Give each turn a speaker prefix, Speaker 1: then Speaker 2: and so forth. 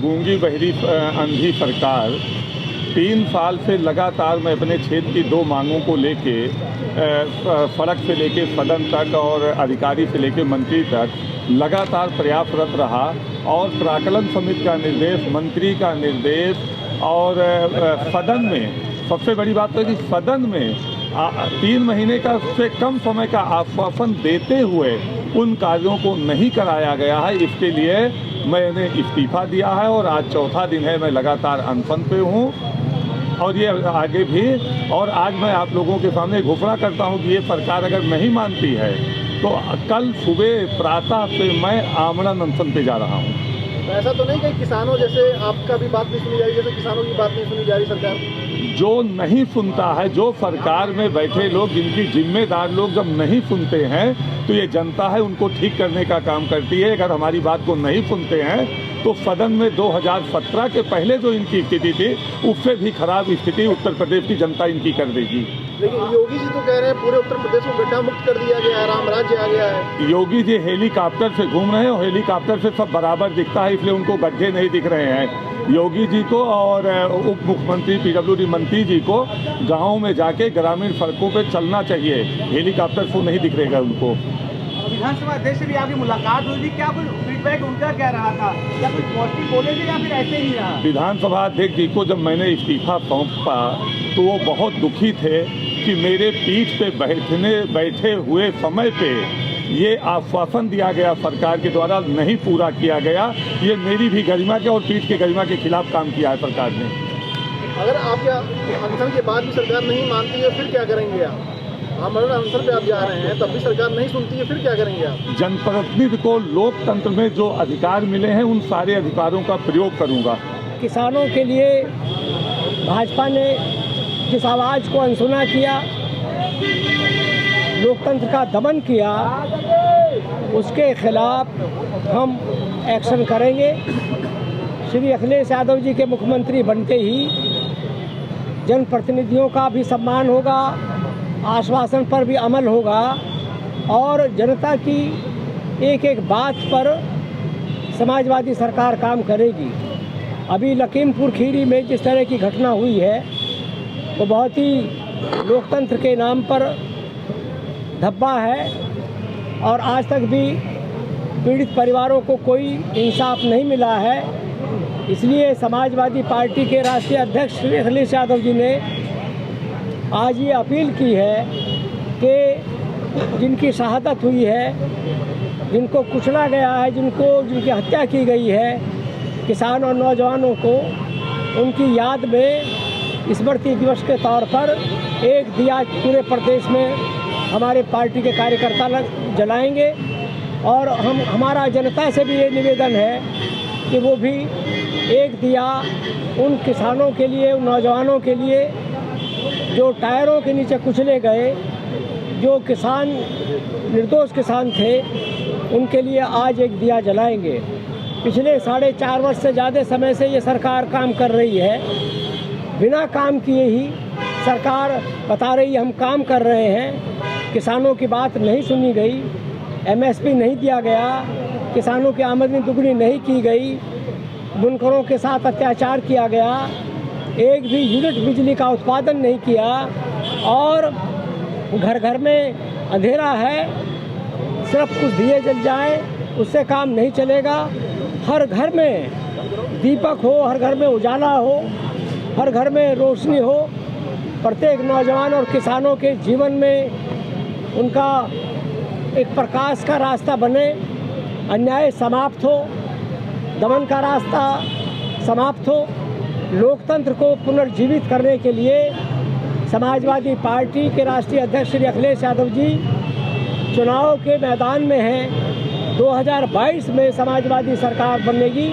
Speaker 1: गूंगी बहरी अंधी सरकार 3 साल से लगातार मैं अपने क्षेत्र की 2 मांगों को लेके सड़क से लेके सदन तक और अधिकारी से लेके मंत्री तक लगातार प्रयासरत रहा और प्राक्कलन समिति का निर्देश, मंत्री का निर्देश और सदन में सबसे बड़ी बात है कि सदन में 3 महीने का से कम समय का आश्वासन देते हुए उन कार्यों को नहीं कराया गया है। इसके लिए मैंने इस्तीफा दिया है और आज चौथा दिन है मैं लगातार अनशन पे हूँ और ये आगे भी। और आज मैं आप लोगों के सामने घोषणा करता हूँ कि ये सरकार अगर नहीं मानती है तो कल सुबह प्रातः से मैं आमरण अनशन पे जा रहा हूँ।
Speaker 2: ऐसा तो नहीं कि किसानों जैसे आपका भी बात नहीं सुनी जा रही, जैसे किसानों की बात नहीं सुनी जा रही सरकार?
Speaker 1: जो नहीं सुनता है, जो सरकार में बैठे लोग, जिनकी जिम्मेदार लोग जब नहीं सुनते हैं तो ये जनता है उनको ठीक करने का काम करती है। अगर हमारी बात को नहीं सुनते हैं तो सदन में 2017 के पहले जो इनकी स्थिति थी उससे भी खराब स्थिति उत्तर प्रदेश की जनता इनकी कर देगी।
Speaker 2: लेकिन योगी जी तो कह रहे हैं पूरे उत्तर प्रदेश को गड्ढा मुक्त कर दिया गया है, राम राज्य आ गया है।
Speaker 1: योगी जी हेलीकॉप्टर से घूम रहे हैं और हेलीकॉप्टर से सब बराबर दिखता है, इसलिए उनको गड्ढे नहीं दिख रहे हैं। योगी जी को और उप मुख्यमंत्री पीडब्ल्यूडी मंत्री जी को गाँव में जाके ग्रामीण सड़कों पर चलना चाहिए, हेलीकॉप्टर से नहीं दिख रहेगा उनको।
Speaker 2: विधानसभा अध्यक्ष से भी आपकी मुलाकात हुई थी, क्या कुछ फीडबैक उनका क्या रहा था? क्या कुछ पॉजिटिव बोले थे या फिर ऐसे ही रहा?
Speaker 1: विधानसभा अध्यक्ष जी को जब मैंने इस्तीफा सौंपा तो वो बहुत दुखी थे कि मेरे पीठ पे बैठे हुए समय पे ये आश्वासन दिया गया सरकार के द्वारा नहीं पूरा किया गया। ये मेरी भी गरिमा के और पीठ के गरिमा के खिलाफ काम किया है सरकार ने।
Speaker 2: अगर आपके अनशन के बाद भी सरकार नहीं मानती है फिर क्या करेंगे आप? आमरण अनशन पे आप जा रहे हैं तब भी सरकार नहीं सुनती है, फिर क्या करेंगे आप?
Speaker 1: जनप्रतिनिधि को लोकतंत्र में जो अधिकार मिले हैं उन सारे अधिकारों का प्रयोग करूंगा।
Speaker 3: किसानों के लिए भाजपा ने जिस आवाज़ को अनसुना किया, लोकतंत्र का दमन किया, उसके खिलाफ हम एक्शन करेंगे। श्री अखिलेश यादव जी के मुख्यमंत्री बनते ही जनप्रतिनिधियों का भी सम्मान होगा, आश्वासन पर भी अमल होगा और जनता की एक एक बात पर समाजवादी सरकार काम करेगी। अभी लखीमपुर खीरी में जिस तरह की घटना हुई है वो बहुत ही लोकतंत्र के नाम पर धब्बा है और आज तक भी पीड़ित परिवारों को कोई इंसाफ नहीं मिला है। इसलिए समाजवादी पार्टी के राष्ट्रीय अध्यक्ष श्री अखिलेश यादव जी ने आज ये अपील की है कि जिनकी शहादत हुई है, जिनको कुचला गया है, जिनकी हत्या की गई है, किसान और नौजवानों को, उनकी याद में स्मृति दिवस के तौर पर एक दिया पूरे प्रदेश में हमारे पार्टी के कार्यकर्ता जलाएंगे। और हमारा जनता से भी ये निवेदन है कि वो भी एक दिया उन किसानों के लिए, उन नौजवानों के लिए जो टायरों के नीचे कुचले गए, जो किसान निर्दोष किसान थे, उनके लिए आज एक दिया जलाएंगे। पिछले 4.5 वर्ष से ज़्यादा समय से ये सरकार काम कर रही है। बिना काम किए ही सरकार बता रही है हम काम कर रहे हैं। किसानों की बात नहीं सुनी गई, MSP नहीं दिया गया, किसानों की आमदनी दुगनी नहीं की गई, बुनकरों के साथ अत्याचार किया गया, एक भी यूनिट बिजली का उत्पादन नहीं किया और घर घर में अंधेरा है, सिर्फ कुछ दिए जल जाए उससे काम नहीं चलेगा। हर घर में दीपक हो, हर घर में उजाला हो, हर घर में रोशनी हो, प्रत्येक नौजवान और किसानों के जीवन में उनका एक प्रकाश का रास्ता बने, अन्याय समाप्त हो, दमन का रास्ता समाप्त हो। लोकतंत्र को पुनर्जीवित करने के लिए समाजवादी पार्टी के राष्ट्रीय अध्यक्ष श्री अखिलेश यादव जी चुनाव के मैदान में हैं। 2022 में समाजवादी सरकार बनेगी।